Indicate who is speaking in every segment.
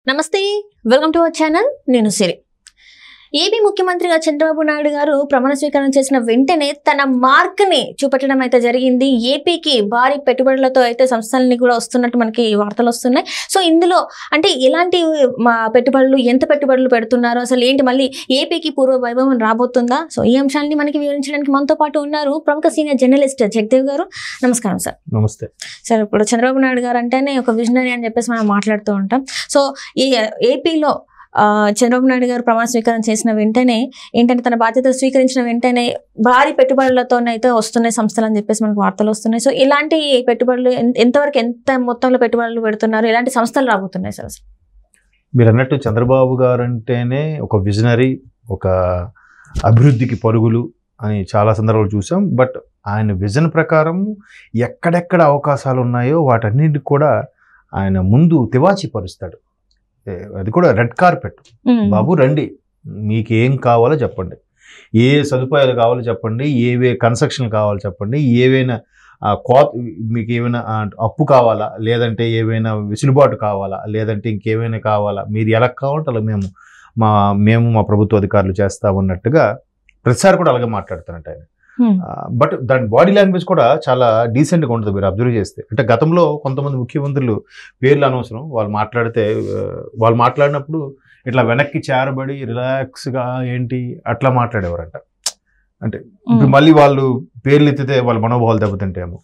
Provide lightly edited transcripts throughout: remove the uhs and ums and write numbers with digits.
Speaker 1: నమస్తే, welcome to our channel. నేను సిరి. AP ముఖ్యమంత్రిగా చంద్రబాబు నాయుడు గారు ప్రమాణ స్వీకారం చేసిన వెంటనే తన మార్క్ని చూపెట్టడం అయితే జరిగింది. ఏపీకి భారీ పెట్టుబడులతో అయితే సంస్థలని కూడా వస్తున్నట్టు మనకి వార్తలు వస్తున్నాయి. సో ఇందులో అంటే ఎలాంటి పెట్టుబడులు, ఎంత పెట్టుబడులు పెడుతున్నారు, అసలు ఏంటి, మళ్ళీ ఏపీకి పూర్వ వైభవం రాబోతుందా? సో ఈ అంశాలని మనకి వివరించడానికి మనతో పాటు ఉన్నారు ప్రముఖ సీనియర్ జర్నలిస్ట్ జగదేవ్ గారు. నమస్కారం సార్.
Speaker 2: నమస్తే
Speaker 1: సార్. ఇప్పుడు చంద్రబాబు నాయుడు గారు అంటేనే ఒక విజనరీ అని చెప్పేసి మనం మాట్లాడుతూ ఉంటాం. సో ఈ ఏపీలో చంద్రబాబు నాయుడు గారు ప్రమాణ స్వీకారం చేసిన వెంటనే ఏంటంటే తన బాధ్యతలు స్వీకరించిన వెంటనే భారీ పెట్టుబడులతోనైతే వస్తున్నాయి సంస్థలు అని చెప్పేసి మనకు వార్తలు వస్తున్నాయి. సో ఇలాంటి పెట్టుబడులు ఎంతవరకు, ఎంత మొత్తంలో పెట్టుబడులు పెడుతున్నారు, ఎలాంటి సంస్థలు రాబోతున్నాయి సార్?
Speaker 2: మీరు అన్నట్టు చంద్రబాబు గారు అంటేనే ఒక విజనరీ, ఒక అభివృద్ధికి పరుగులు అని చాలా సందర్భాలు చూసాం. బట్ ఆయన విజన్ ప్రకారం ఎక్కడెక్కడ అవకాశాలు ఉన్నాయో వాటన్నిటికి కూడా ఆయన ముందు తివాచి పరుస్తాడు. అది కూడా రెడ్ కార్పెట్. బాబు రండి, మీకు ఏం కావాలో చెప్పండి, ఏ సదుపాయాలు కావాలో చెప్పండి, ఏవే కన్స్ట్రక్షన్లు కావాలో చెప్పండి, ఏవైనా మీకు ఏమైనా అప్పు కావాలా, లేదంటే ఏవైనా వెసులుబాటు కావాలా, లేదంటే ఇంకేమైనా కావాలా, మీరు ఎలా కావాలంటే అలా మేము మా ప్రభుత్వ అధికారులు చేస్తామన్నట్టుగా ప్రతిసారి కూడా అలాగే మాట్లాడుతున్నట్టు ఆయన. బట్ దాని బాడీ లాంగ్వేజ్ కూడా చాలా డీసెంట్గా ఉంటుంది మీరు అబ్జర్వ్ చేస్తే. అంటే గతంలో కొంతమంది ముఖ్యమంత్రులు పేర్లు అనవసరం, వాళ్ళు మాట్లాడినప్పుడు ఇట్లా వెనక్కి చేరబడి రిలాక్స్గా ఏంటి అట్లా మాట్లాడేవారంట. అంటే ఇప్పుడు మళ్ళీ వాళ్ళు పేర్లు ఎత్తితే వాళ్ళ మనోభావాలు దెబ్బతింటేమో.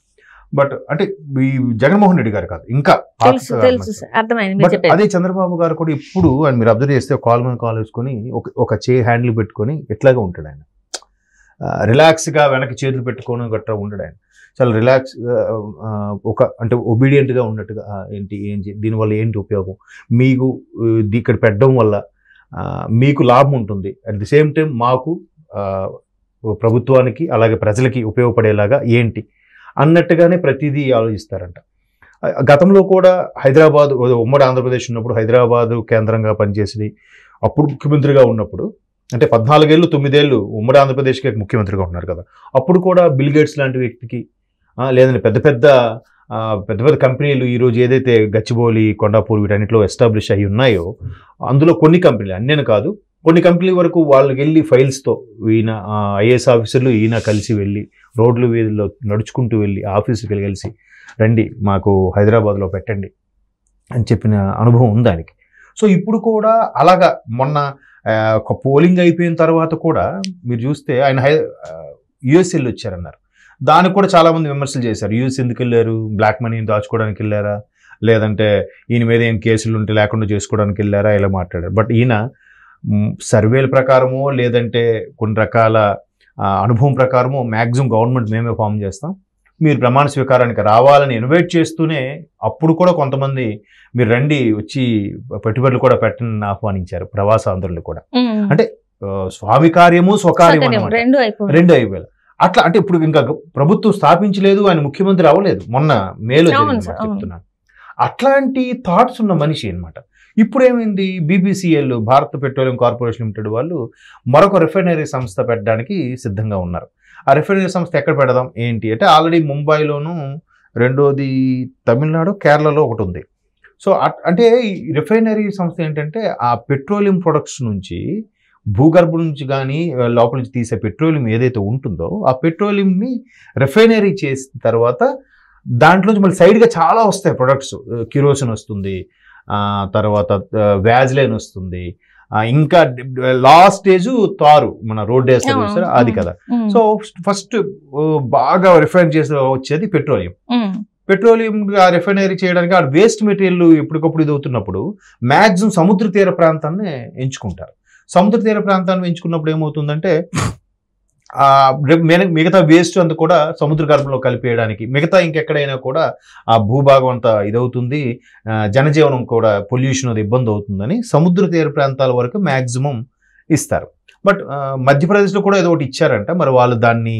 Speaker 2: బట్ అంటే ఈ జగన్మోహన్ రెడ్డి గారు కాదు, ఇంకా అదే చంద్రబాబు గారు కూడా ఇప్పుడు అని మీరు అబ్జర్వ్ చేస్తే కాల్ మీద కాల్ వేసుకొని ఒక హ్యాండిల్ పెట్టుకొని ఎట్లాగా ఉంటాడు ఆయన. రిలాక్స్గా వెనక్కి చేతులు పెట్టుకొని గట్రా ఉండడు ఆయన. చాలా రిలాక్స్, అంటే ఒబీడియంట్గా ఉన్నట్టుగా ఏంటి దీనివల్ల ఏంటి ఉపయోగం, మీకు ఇక్కడ పెట్టడం వల్ల మీకు లాభం ఉంటుంది, అట్ ది సేమ్ టైం మాకు ప్రభుత్వానికి అలాగే ప్రజలకి ఉపయోగపడేలాగా ఏంటి అన్నట్టుగానే ప్రతిదీ ఆలోచిస్తారంట. గతంలో కూడా హైదరాబాద్, ఉమ్మడి ఆంధ్రప్రదేశ్ ఉన్నప్పుడు హైదరాబాదు కేంద్రంగా పనిచేసి అప్పుడు ముఖ్యమంత్రిగా ఉన్నప్పుడు, అంటే 14 ఏళ్ళు 9 ఏళ్ళు ఉమ్మడి ఆంధ్రప్రదేశ్కి ముఖ్యమంత్రిగా ఉన్నారు కదా, అప్పుడు కూడా బిల్ గేట్స్ లాంటి వ్యక్తికి, లేదంటే పెద్ద పెద్ద కంపెనీలు ఈరోజు ఏదైతే గచ్చిబౌలి, కొండాపూర్ వీటన్నిటిలో ఎస్టాబ్లిష్ అయ్యి ఉన్నాయో అందులో కొన్ని కంపెనీలు, అన్నేను కాదు, కొన్ని కంపెనీల వరకు వాళ్ళకి వెళ్ళి ఫైల్స్తో ఈయన ఐఏఎస్ ఆఫీసర్లు ఈయన కలిసి వెళ్ళి రోడ్లు వీధుల్లో నడుచుకుంటూ వెళ్ళి ఆఫీసుకి కలిసి రండి మాకు హైదరాబాద్లో పెట్టండి అని చెప్పిన అనుభవం ఉంది ఆయనకి. సో ఇప్పుడు కూడా అలాగా మొన్న ఒక పోలింగ్ అయిపోయిన తర్వాత కూడా మీరు చూస్తే ఆయన యుఎస్ వెళ్ళి వచ్చారన్నారు. దానికి కూడా చాలామంది విమర్శలు చేశారు. యుఎస్ ఎందుకు వెళ్ళారు, బ్లాక్ మనీని దాచుకోవడానికి వెళ్ళారా, లేదంటే ఈయన మీద ఏం కేసులు ఉంటే లేకుండా చేసుకోవడానికి వెళ్ళారా, ఇలా మాట్లాడారు. బట్ ఈయన సర్వేల ప్రకారమో లేదంటే కొన్ని రకాల అనుభవం ప్రకారమో మ్యాక్సిమం గవర్నమెంట్ మేమే ఫామ్ చేస్తాం, మీరు ప్రమాణ స్వీకారానికి రావాలని ఇన్వైట్ చేస్తూనే అప్పుడు కూడా కొంతమంది మీరు రండి వచ్చి పెట్టుబడులు కూడా పెట్టని ఆహ్వానించారు ప్రవాసాంధ్రులు కూడా. అంటే స్వామి కార్యము స్వకార్యము రెండు అయిపోయాయి అట్లా. అంటే ఇప్పుడు ఇంకా ప్రభుత్వం స్థాపించలేదు, ఆయన ముఖ్యమంత్రి అవ్వలేదు, మొన్న మేలో చెప్తున్నాను. అట్లాంటి థాట్స్ ఉన్న మనిషి అనమాట. ఇప్పుడు ఏమైంది, BPCL Bharat petroleum corporation limited వాళ్ళు మరొక రిఫైనరీ సంస్థ పెట్టడానికి సిద్ధంగా ఉన్నారు. ఆ రిఫైనరీ సంస్థ ఎక్కడ పెడదాం ఏంటి అంటే ఆల్రెడీ ముంబైలోను, రెండోది తమిళనాడు, కేరళలో ఒకటి ఉంది. సో అంటే ఈ రిఫైనరీ సంస్థ ఏంటంటే ఆ పెట్రోలియం ప్రొడక్ట్స్ నుంచి, భూగర్భం నుంచి కానీ లోపల నుంచి తీసే పెట్రోలియం ఏదైతే ఉంటుందో ఆ పెట్రోలియంని రిఫైనరీ చేసిన తర్వాత దాంట్లోంచి మళ్ళీ సైడ్గా చాలా వస్తాయి ప్రొడక్ట్స్. కిరోసిన్ వస్తుంది, తర్వాత వ్యాజ్లైన్ వస్తుంది, ఇంకా లాస్ట్ స్టేజ్ తారు, మన రోడ్ వేస్తారు చూసారా అది కదా. సో ఫస్ట్ బాగా రిఫైన్ చేసి వచ్చేది పెట్రోలియం. పెట్రోలియం రిఫైనరీ చేయడానికి ఆ వేస్ట్ మెటీరియల్ ఎప్పటికప్పుడు ఇది అవుతున్నప్పుడు మ్యాక్సిమం సముద్ర తీర ప్రాంతాన్ని ఎంచుకుంటారు. సముద్ర తీర ప్రాంతాన్ని ఎంచుకున్నప్పుడు ఏమవుతుందంటే మిగతా వేస్ట్ అంతా కూడా సముద్ర గర్భంలో కలిపేయడానికి, మిగతా ఇంకెక్కడైనా కూడా ఆ భూభాగం అంతా ఇదవుతుంది, జనజీవనం కూడా పొల్యూషన్ అది ఇబ్బంది అవుతుందని సముద్ర తీర ప్రాంతాల వరకు మ్యాక్సిమం ఇస్తారు. బట్ మధ్యప్రదేశ్లో కూడా ఏదో ఒకటి ఇచ్చారంట, మరి వాళ్ళు దాన్ని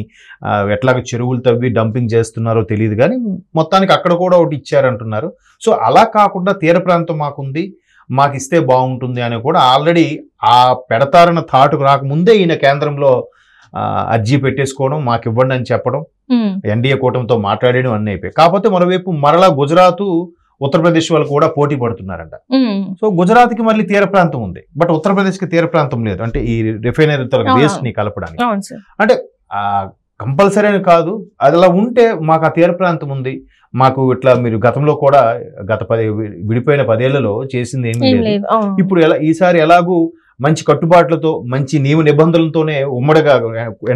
Speaker 2: ఎట్లాగ చెరువులు తవ్వి డంపింగ్ చేస్తున్నారో తెలియదు, కానీ మొత్తానికి అక్కడ కూడా ఒకటి ఇచ్చారంటున్నారు. సో అలా కాకుండా తీర ప్రాంతం మాకుంది, మాకు ఇస్తే బాగుంటుంది అని కూడా ఆల్రెడీ ఆ పెడతారన్న థాట్ రాకముందే ఈయన కేంద్రంలో అర్జీ పెట్టేసుకోవడం, మాకు ఇవ్వండి అని చెప్పడం, ఎన్డీఏ కూటమితో మాట్లాడడం అన్నీ అయిపోయాయి. కాకపోతే మరోవైపు మరలా గుజరాత్ ఉత్తరప్రదేశ్ వాళ్ళు కూడా పోటీ పడుతున్నారంట. సో గుజరాత్కి మళ్ళీ తీర ప్రాంతం ఉంది, బట్ ఉత్తరప్రదేశ్కి తీర ప్రాంతం లేదు. అంటే ఈ రిఫైనరీ వేస్ట్ ని కలపడానికి అంటే కంపల్సరీ అని కాదు, అది అలా ఉంటే మాకు ఆ తీర ప్రాంతం ఉంది, మాకు ఇట్లా మీరు గతంలో కూడా గత విడిపోయిన 10 ఏళ్లలో చేసింది ఏమీ లేదు, ఇప్పుడు ఈసారి ఎలాగూ మంచి కట్టుబాట్లతో మంచి నియమ నిబంధనలతోనే ఉమ్మడిగా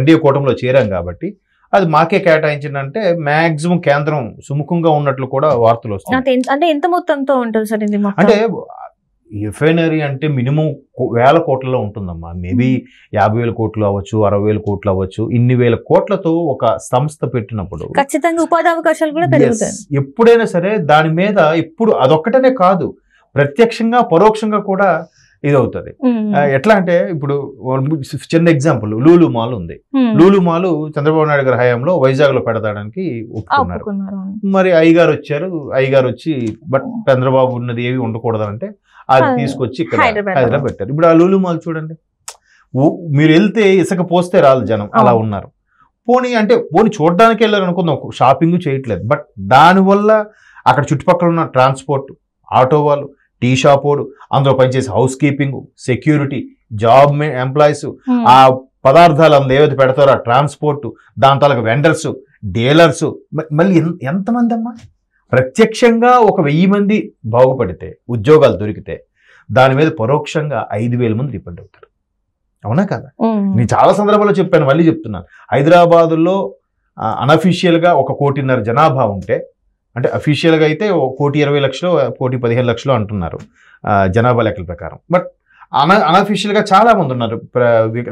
Speaker 2: ఎన్డీఏ కూటమిలో చేరాం కాబట్టి అది మాకే కేటాయించిందంటే మాక్సిమం కేంద్రం సుముఖంగా ఉన్నట్లు కూడా వార్తలు వస్తాయి.
Speaker 1: అంటే ఎంత మొత్తంతో ఉంటుంది సార్ ఇది?
Speaker 2: అంటే రిఫైనరీ అంటే మినిమం 1000 కోట్లలో ఉంటుందమ్మా. మేబీ 50,000 కోట్లు అవ్వచ్చు, 60,000 కోట్లు అవ్వచ్చు. ఇన్ని వేల కోట్లతో ఒక సంస్థ పెట్టినప్పుడు
Speaker 1: ఖచ్చితంగా ఉపాధి అవకాశాలు కూడా పెరుగుతాయి.
Speaker 2: ఎప్పుడైనా సరే దాని మీద ఇప్పుడు అదొక్కటనే కాదు, ప్రత్యక్షంగా పరోక్షంగా కూడా ఇదవుతుంది. ఎట్లా అంటే ఇప్పుడు చిన్న ఎగ్జాంపుల్, లూలు మాల్ ఉంది. లూలు మాల్ చంద్రబాబు నాయుడు గారి హయాంలో వైజాగ్ లో పెడతాడానికి ఒప్పుకున్నారు. మరి అయ్యగారు వచ్చారు, అయ్యగారు వచ్చి బట్ చంద్రబాబు ఉన్నది ఏవి ఉండకూడదంటే అది తీసుకొచ్చి ఇక్కడ హైదరాబాద్ పెట్టారు. ఇప్పుడు ఆ లూలు మాల్ చూడండి, మీరు వెళ్తే ఇసుక పోస్తే రాదు జనం, అలా ఉన్నారు. పోనీ చూడడానికి వెళ్ళారు అనుకుందాం, షాపింగ్ చేయట్లేదు, బట్ దానివల్ల అక్కడ చుట్టుపక్కల ఉన్న ట్రాన్స్పోర్ట్, ఆటో వాళ్ళు, టీ షాప్ వాడు, అందులో పనిచేసే house keeping, security, job employees, ఆ పదార్థాలు అందులో ఏవైతే పెడతారో ఆ ట్రాన్స్పోర్ట్, దాని తాలూకు వెండర్స్, డీలర్స్, మళ్ళీ ఎంతమంది అమ్మా? ప్రత్యక్షంగా 1000 మంది బాగుపడితే, ఉద్యోగాలు దొరికితే దాని మీద పరోక్షంగా 5,000 మంది డిపెండ్ అవుతారు. అవునా కదా? నేను చాలా సందర్భాల్లో చెప్పాను, మళ్ళీ చెప్తున్నాను. హైదరాబాదులో అనఫీషియల్గా 1.5 కోటి జనాభా ఉంటే, అంటే అఫీషియల్గా అయితే 1,20,00,000 1,15,00,000 అంటున్నారు జనాభా లెక్కల ప్రకారం, బట్ అనఫీషియల్గా చాలా మంది ఉన్నారు.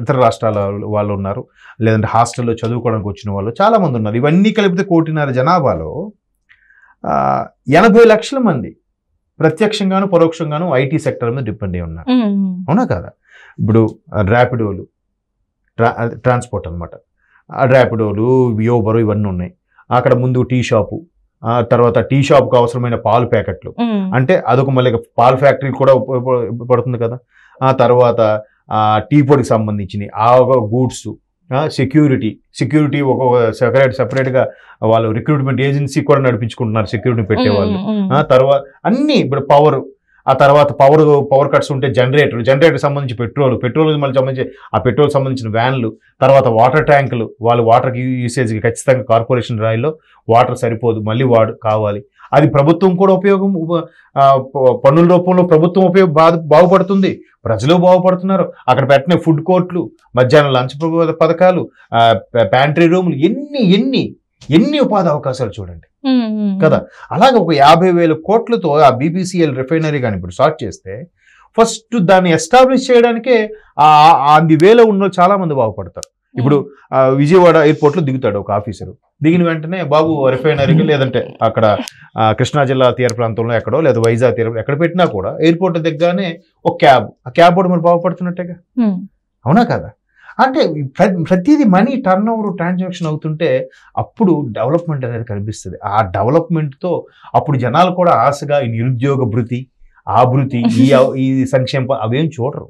Speaker 2: ఇతర రాష్ట్రాల వాళ్ళు ఉన్నారు, లేదంటే హాస్టల్లో చదువుకోవడానికి వచ్చిన వాళ్ళు చాలా మంది ఉన్నారు. ఇవన్నీ కలిపితే 1.5 కోటి జనాభాలో 80 లక్షల మంది ప్రత్యక్షంగాను పరోక్షంగాను ఐటీ సెక్టర్ మీద డిపెండ్ అయి ఉన్నారు. అవునా కదా? ఇప్పుడు ర్యాపిడోలు, ట్రాన్స్పోర్ట్ అనమాట, ర్యాపిడోలు, యోబరు ఇవన్నీ ఉన్నాయి. అక్కడ ముందు టీ షాపు, తర్వాత టీ షాప్కి అవసరమైన పాలు ప్యాకెట్లు, అంటే అదొక మళ్ళీ పాల ఫ్యాక్టరీ కూడా ఉపయోగపడుతుంది కదా. ఆ తర్వాత టీ పొడికి సంబంధించినవి, ఆ గూడ్స్, సెక్యూరిటీ ఒక సెపరేట్గా వాళ్ళు రిక్రూట్మెంట్ ఏజెన్సీ కూడా నడిపించుకుంటున్నారు, సెక్యూరిటీ పెట్టేవాళ్ళు. తర్వాత అన్నీ ఇప్పుడు ఆ తర్వాత పవర్ కట్స్ ఉంటే జనరేటర్ సంబంధించి పెట్రోల్ మళ్ళీ సంబంధించి ఆ పెట్రోల్ సంబంధించిన వ్యాన్లు, తర్వాత వాటర్ ట్యాంకులు, వాళ్ళు వాటర్కి యూసేజ్కి ఖచ్చితంగా కార్పొరేషన్ రాయిలో వాటర్ సరిపోదు, మళ్ళీ కావాలి. అది ప్రభుత్వం కూడా ఉపయోగం, పన్నుల రూపంలో ప్రభుత్వం బాగుపడుతుంది, ప్రజలు బాగుపడుతున్నారు. అక్కడ పెట్టిన ఫుడ్ కోర్ట్లు, మధ్యాహ్నం లంచ్ పథకాలు, ప్యాంట్రీ రూములు, ఎన్ని ఉపాధి అవకాశాలు చూడండి కదా. అలాగే ఒక 50,000 కోట్లతో ఆ బీపీసీఎల్ రిఫైనరీ కానీ ఇప్పుడు స్టార్ట్ చేస్తే ఫస్ట్ దాన్ని ఎస్టాబ్లిష్ చేయడానికే వేలో ఉన్న చాలా మంది బాగుపడతారు. ఇప్పుడు విజయవాడ ఎయిర్పోర్ట్లో దిగుతాడు ఒక ఆఫీసరు, దిగిన వెంటనే బాబు రిఫైనరీకి, లేదంటే అక్కడ కృష్ణా జిల్లా తీర ప్రాంతంలో ఎక్కడో, లేదా వైజాగ్ తీరం ఎక్కడ పెట్టినా కూడా ఎయిర్పోర్ట్ దిగ్గానే ఒక క్యాబ్ కూడా మరి బాగుపడుతున్నట్టేగా. అవునా కదా? అంటే ప్రతిదీ మనీ టర్న్ ఓవర్ ట్రాన్సాక్షన్ అవుతుంటే అప్పుడు డెవలప్మెంట్ అనేది కనిపిస్తుంది. ఆ డెవలప్మెంట్తో అప్పుడు జనాలు కూడా ఆశగా ఈ నిరుద్యోగ భృతి, ఆ భృతి, ఈ సంక్షేమ అవేం చూడరు.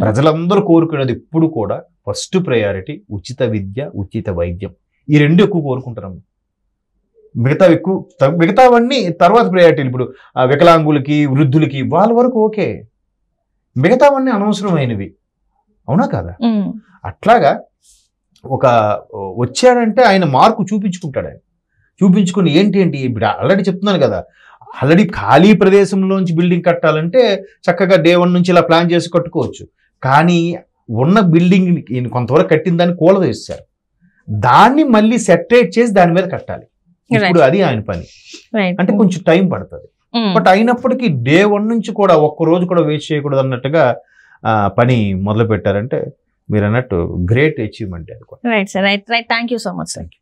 Speaker 2: ప్రజలందరూ కోరుకునేది ఇప్పుడు కూడా ఫస్ట్ ప్రయారిటీ ఉచిత విద్య, ఉచిత వైద్యం. ఈ 2 ఎక్కువ కోరుకుంటారమ్మా. మిగతావన్నీ తర్వాత ప్రయారిటీలు. ఇప్పుడు వికలాంగులకి, వృద్ధులకి, వాళ్ళ వరకు ఓకే, మిగతావన్నీ అనవసరమైనవి. అవునా కదా? అట్లాగా వచ్చాడంటే ఆయన మార్కు చూపించుకుంటాడు. ఆయన చూపించుకుని ఏంటి ఇప్పుడు ఆల్రెడీ చెప్తున్నాను కదా, ఆల్రెడీ ఖాళీ ప్రదేశంలోంచి బిల్డింగ్ కట్టాలంటే చక్కగా డే 1 నుంచి ఇలా ప్లాన్ చేసి కట్టుకోవచ్చు. కానీ ఉన్న బిల్డింగ్ కొంతవరకు కట్టిన దాన్ని కూలదోస్తారు, దాన్ని మళ్ళీ సెటరేట్ చేసి దాని మీద కట్టాలి. ఇప్పుడు అది ఆయన పని. అంటే కొంచెం టైం పడుతుంది, బట్ అయినప్పటికీ డే 1 నుంచి కూడా ఒక్కరోజు కూడా వేస్ట్ చేయకూడదు అన్నట్టుగా పని మొదలు పెట్టారంటే మీరు అన్నట్టు గ్రేట్ అచీవ్మెంట్ అనుకోండి.
Speaker 1: Right sir, right. Thank you so much.
Speaker 2: Thank you.